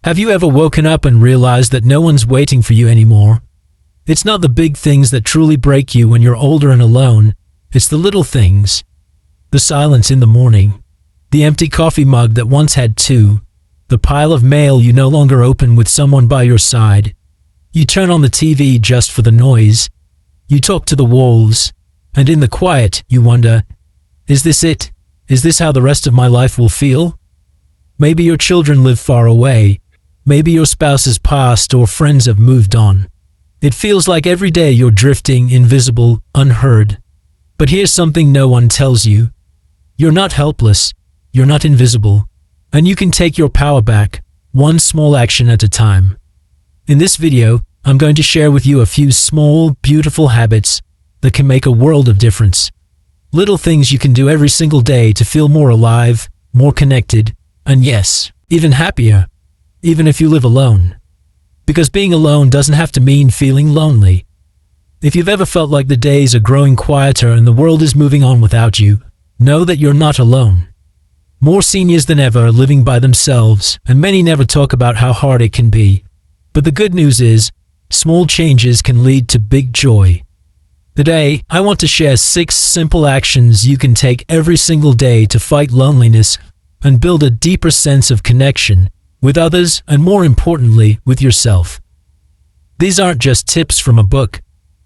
Have you ever woken up and realized that no one's waiting for you anymore? It's not the big things that truly break you when you're older and alone. It's the little things. The silence in the morning. The empty coffee mug that once had two. The pile of mail you no longer open with someone by your side. You turn on the TV just for the noise. You talk to the walls. And in the quiet, you wonder, is this it? Is this how the rest of my life will feel? Maybe your children live far away. Maybe your spouse has passed or friends have moved on. It feels like every day you're drifting, invisible, unheard. But here's something no one tells you. You're not helpless. You're not invisible. And you can take your power back, one small action at a time. In this video, I'm going to share with you a few small, beautiful habits that can make a world of difference. Little things you can do every single day to feel more alive, more connected, and yes, even happier, even if you live alone. Because being alone doesn't have to mean feeling lonely. If you've ever felt like the days are growing quieter and the world is moving on without you, know that you're not alone. More seniors than ever are living by themselves, and many never talk about how hard it can be. But the good news is, small changes can lead to big joy. Today, I want to share 6 simple actions you can take every single day to fight loneliness and build a deeper sense of connection with others and, more importantly, with yourself. These aren't just tips from a book.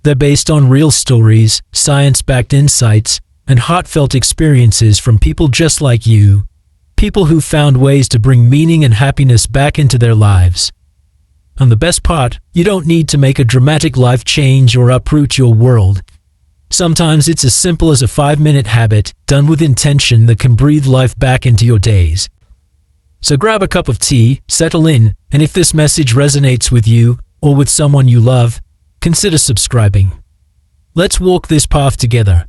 They're based on real stories, science-backed insights, and heartfelt experiences from people just like you, people who found ways to bring meaning and happiness back into their lives. And the best part, you don't need to make a dramatic life change or uproot your world. Sometimes it's as simple as a 5-minute habit done with intention that can breathe life back into your days. So grab a cup of tea, settle in, and if this message resonates with you or with someone you love, consider subscribing. Let's walk this path together.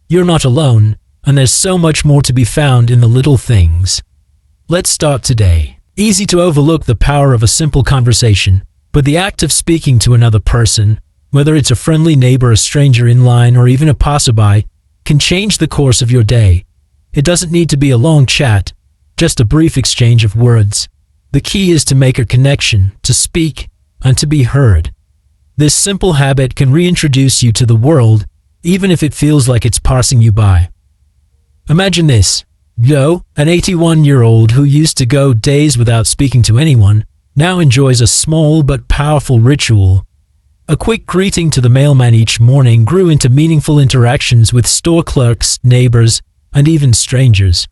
You're not alone, and there's so much more to be found in the little things. Let's start today. Easy to overlook the power of a simple conversation, but the act of speaking to another person, whether it's a friendly neighbor, a stranger in line, or even a passerby, can change the course of your day. It doesn't need to be a long chat, just a brief exchange of words. The key is to make a connection, to speak, and to be heard. This simple habit can reintroduce you to the world, even if it feels like it's passing you by. Imagine this. Joe, an 81-year-old who used to go days without speaking to anyone, now enjoys a small but powerful ritual. A quick greeting to the mailman each morning grew into meaningful interactions with store clerks, neighbors, and even strangers.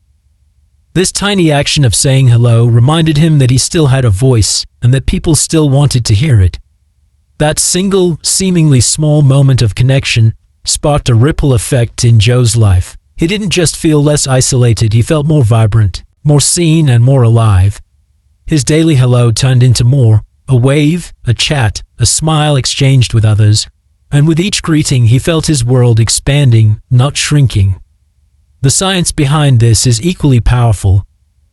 This tiny action of saying hello reminded him that he still had a voice and that people still wanted to hear it. That single, seemingly small moment of connection sparked a ripple effect in Joe's life. He didn't just feel less isolated, he felt more vibrant, more seen, and more alive. His daily hello turned into more, a wave, a chat, a smile exchanged with others, and with each greeting he felt his world expanding, not shrinking. The science behind this is equally powerful.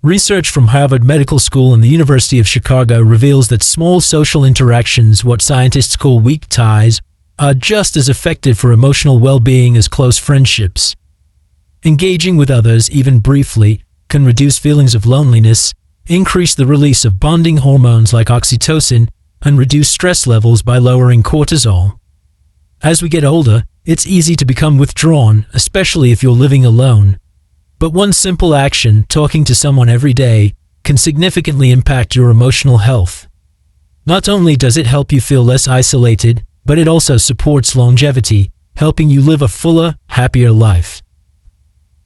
Research from Harvard Medical School and the University of Chicago reveals that small social interactions, what scientists call weak ties, are just as effective for emotional well-being as close friendships. Engaging with others, even briefly, can reduce feelings of loneliness, increase the release of bonding hormones like oxytocin, and reduce stress levels by lowering cortisol. As we get older, it's easy to become withdrawn, especially if you're living alone. But one simple action, talking to someone every day, can significantly impact your emotional health. Not only does it help you feel less isolated, but it also supports longevity, helping you live a fuller, happier life.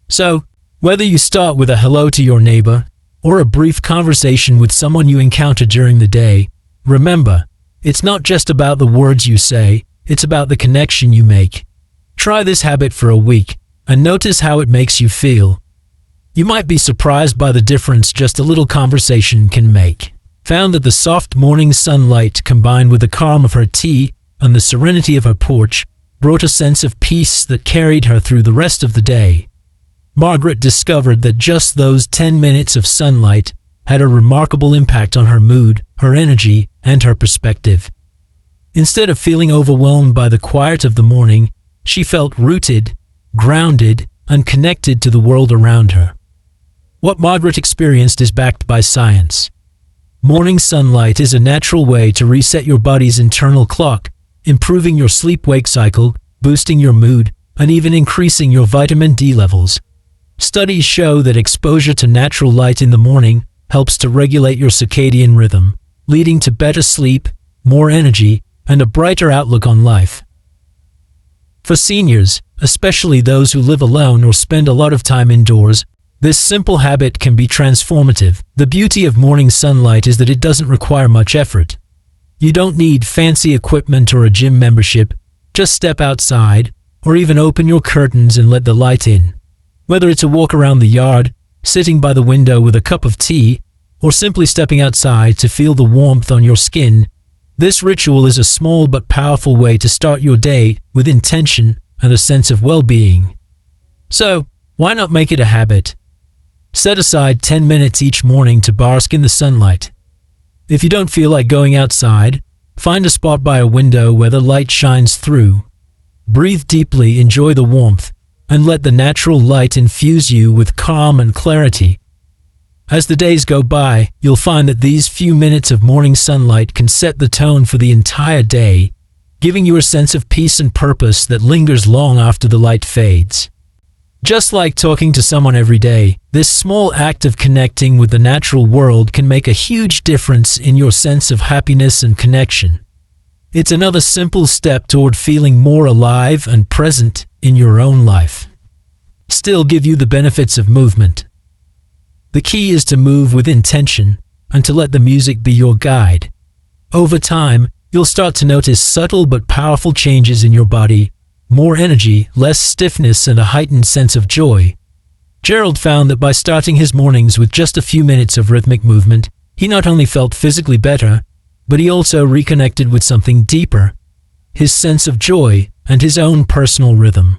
So, whether you start with a hello to your neighbor or a brief conversation with someone you encounter during the day, remember, it's not just about the words you say, it's about the connection you make. Try this habit for a week and notice how it makes you feel. You might be surprised by the difference just a little conversation can make. Found that the soft morning sunlight combined with the calm of her tea and the serenity of her porch brought a sense of peace that carried her through the rest of the day. Margaret discovered that just those 10 minutes of sunlight had a remarkable impact on her mood, her energy, and her perspective. Instead of feeling overwhelmed by the quiet of the morning, she felt rooted, grounded, and connected to the world around her. What Margaret experienced is backed by science. Morning sunlight is a natural way to reset your body's internal clock, improving your sleep-wake cycle, boosting your mood, and even increasing your vitamin D levels. Studies show that exposure to natural light in the morning helps to regulate your circadian rhythm, leading to better sleep, more energy, and a brighter outlook on life. For seniors, especially those who live alone or spend a lot of time indoors, this simple habit can be transformative. The beauty of morning sunlight is that it doesn't require much effort. You don't need fancy equipment or a gym membership. Just step outside, or even open your curtains and let the light in. Whether it's a walk around the yard, sitting by the window with a cup of tea, or simply stepping outside to feel the warmth on your skin, this ritual is a small but powerful way to start your day with intention and a sense of well-being. So, why not make it a habit? Set aside 10 minutes each morning to bask in the sunlight. If you don't feel like going outside, find a spot by a window where the light shines through. Breathe deeply, enjoy the warmth, and let the natural light infuse you with calm and clarity. As the days go by, you'll find that these few minutes of morning sunlight can set the tone for the entire day, giving you a sense of peace and purpose that lingers long after the light fades. Just like talking to someone every day, this small act of connecting with the natural world can make a huge difference in your sense of happiness and connection. It's another simple step toward feeling more alive and present in your own life. Still give you the benefits of movement. The key is to move with intention and to let the music be your guide. Over time, you'll start to notice subtle but powerful changes in your body. More energy, less stiffness, and a heightened sense of joy. Gerald found that by starting his mornings with just a few minutes of rhythmic movement, he not only felt physically better, but he also reconnected with something deeper, his sense of joy and his own personal rhythm.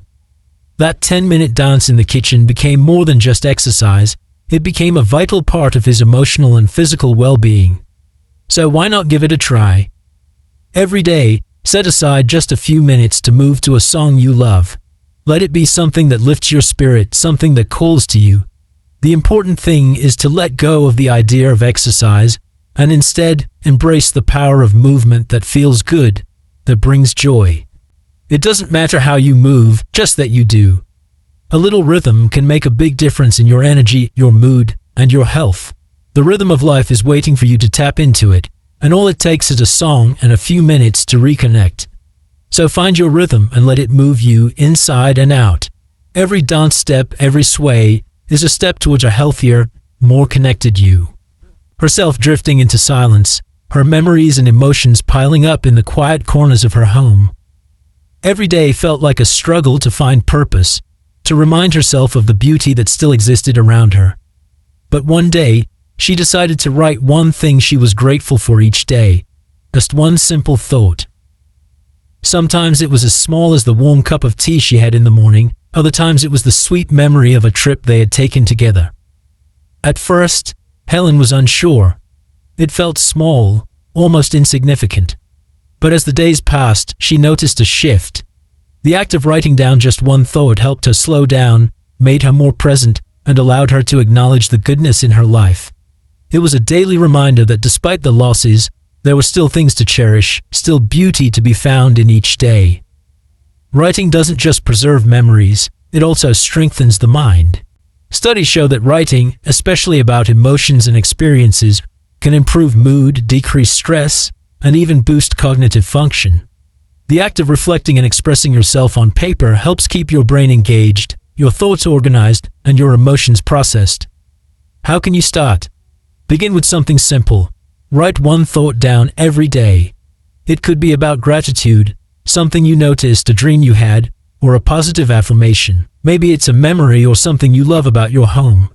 That 10-minute dance in the kitchen became more than just exercise, it became a vital part of his emotional and physical well-being. So why not give it a try? Every day, set aside just a few minutes to move to a song you love. Let it be something that lifts your spirit, something that calls to you. The important thing is to let go of the idea of exercise and instead embrace the power of movement that feels good, that brings joy. It doesn't matter how you move, just that you do. A little rhythm can make a big difference in your energy, your mood, and your health. The rhythm of life is waiting for you to tap into it, and all it takes is a song and a few minutes to reconnect. So find your rhythm and let it move you inside and out. Every dance step, every sway, is a step towards a healthier, more connected you. Herself drifting into silence, her memories and emotions piling up in the quiet corners of her home. Every day felt like a struggle to find purpose, to remind herself of the beauty that still existed around her. But one day, she decided to write one thing she was grateful for each day, just one simple thought. Sometimes it was as small as the warm cup of tea she had in the morning, other times it was the sweet memory of a trip they had taken together. At first, Helen was unsure. It felt small, almost insignificant. But as the days passed, she noticed a shift. The act of writing down just one thought helped her slow down, made her more present, and allowed her to acknowledge the goodness in her life. It was a daily reminder that despite the losses, there were still things to cherish, still beauty to be found in each day. Writing doesn't just preserve memories, it also strengthens the mind. Studies show that writing, especially about emotions and experiences, can improve mood, decrease stress, and even boost cognitive function. The act of reflecting and expressing yourself on paper helps keep your brain engaged, your thoughts organized, and your emotions processed. How can you start? Begin with something simple. Write one thought down every day. It could be about gratitude, something you noticed, a dream you had, or a positive affirmation. Maybe it's a memory or something you love about your home.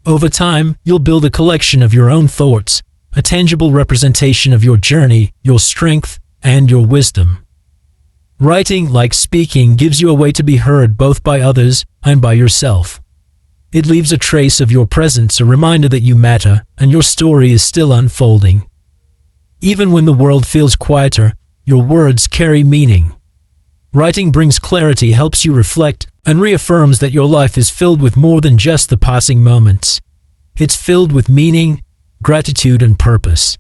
Over time, you'll build a collection of your own thoughts, a tangible representation of your journey, your strength, and your wisdom. Writing, like speaking, gives you a way to be heard both by others and by yourself. It leaves a trace of your presence, a reminder that you matter, and your story is still unfolding. Even when the world feels quieter, your words carry meaning. Writing brings clarity, helps you reflect, and reaffirms that your life is filled with more than just the passing moments. It's filled with meaning, gratitude, and purpose.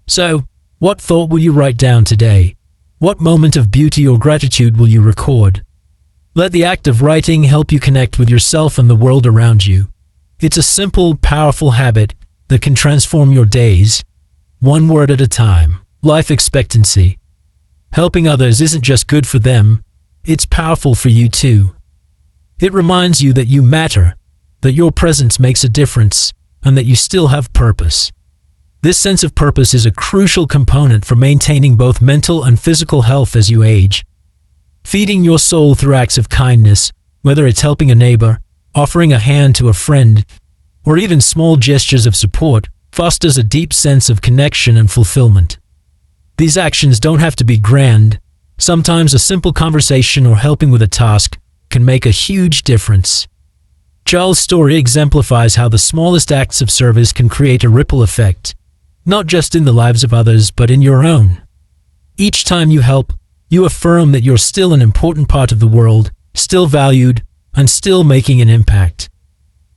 So, what thought will you write down today? What moment of beauty or gratitude will you record? Let the act of writing help you connect with yourself and the world around you. It's a simple, powerful habit that can transform your days, one word at a time. Life expectancy. Helping others isn't just good for them, it's powerful for you too. It reminds you that you matter, that your presence makes a difference, and that you still have purpose. This sense of purpose is a crucial component for maintaining both mental and physical health as you age. Feeding your soul through acts of kindness, whether it's helping a neighbor, offering a hand to a friend, or even small gestures of support, fosters a deep sense of connection and fulfillment. These actions don't have to be grand. Sometimes a simple conversation or helping with a task can make a huge difference. Charles' story exemplifies how the smallest acts of service can create a ripple effect, not just in the lives of others, but in your own. Each time you help, you affirm that you're still an important part of the world, still valued, and still making an impact.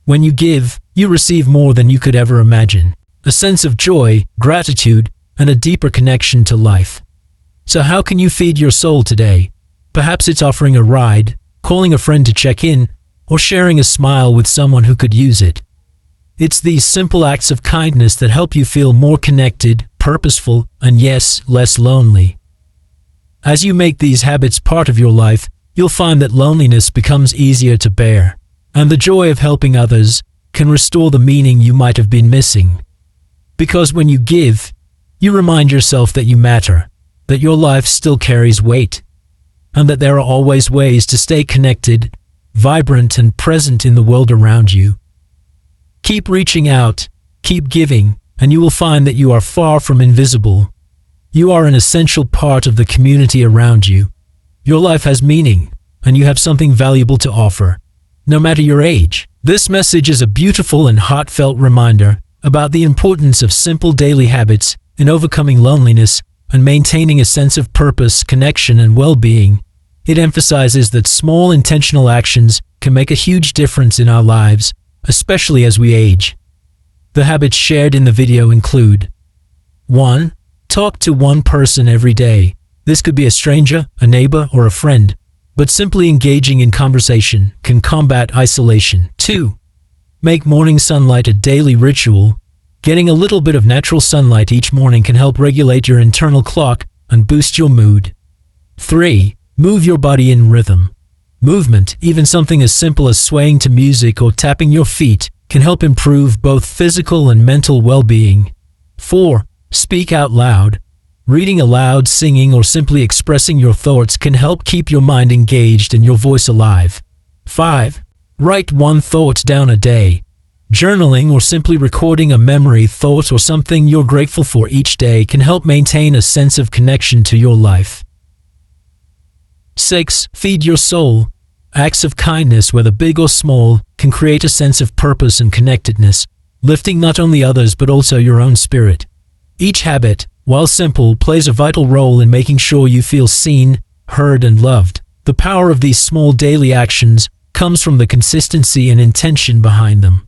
When you give, you receive more than you could ever imagine. A sense of joy, gratitude, and a deeper connection to life. So how can you feed your soul today? Perhaps it's offering a ride, calling a friend to check in, or sharing a smile with someone who could use it. It's these simple acts of kindness that help you feel more connected, purposeful, and yes, less lonely. As you make these habits part of your life, you'll find that loneliness becomes easier to bear, and the joy of helping others can restore the meaning you might have been missing. Because when you give, you remind yourself that you matter, that your life still carries weight, and that there are always ways to stay connected, vibrant, and present in the world around you. Keep reaching out, keep giving, and you will find that you are far from invisible. You are an essential part of the community around you. Your life has meaning, and you have something valuable to offer, no matter your age. This message is a beautiful and heartfelt reminder about the importance of simple daily habits in overcoming loneliness and maintaining a sense of purpose, connection, and well-being. It emphasizes that small intentional actions can make a huge difference in our lives, especially as we age. The habits shared in the video include: 1. Talk to one person every day. This could be a stranger, a neighbor, or a friend, but simply engaging in conversation can combat isolation. 2. Make morning sunlight a daily ritual. Getting a little bit of natural sunlight each morning can help regulate your internal clock and boost your mood. 3. Move your body in rhythm. Movement, even something as simple as swaying to music or tapping your feet, can help improve both physical and mental well-being. 4. Speak out loud. Reading aloud, singing, or simply expressing your thoughts can help keep your mind engaged and your voice alive. 5. Write one thought down a day. Journaling or simply recording a memory, thought, or something you're grateful for each day can help maintain a sense of connection to your life. 6. Feed your soul. Acts of kindness, whether big or small, can create a sense of purpose and connectedness, lifting not only others but also your own spirit. Each habit, while simple, plays a vital role in making sure you feel seen, heard, and loved. The power of these small daily actions comes from the consistency and intention behind them.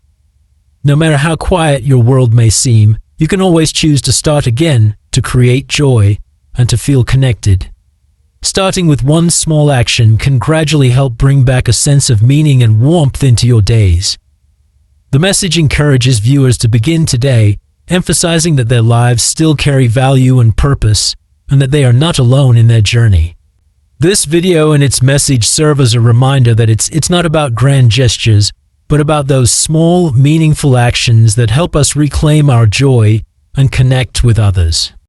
No matter how quiet your world may seem, you can always choose to start again, to create joy, and to feel connected. Starting with one small action can gradually help bring back a sense of meaning and warmth into your days. The message encourages viewers to begin today, emphasizing that their lives still carry value and purpose, and that they are not alone in their journey. This video and its message serve as a reminder that it's not about grand gestures, but about those small, meaningful actions that help us reclaim our joy and connect with others.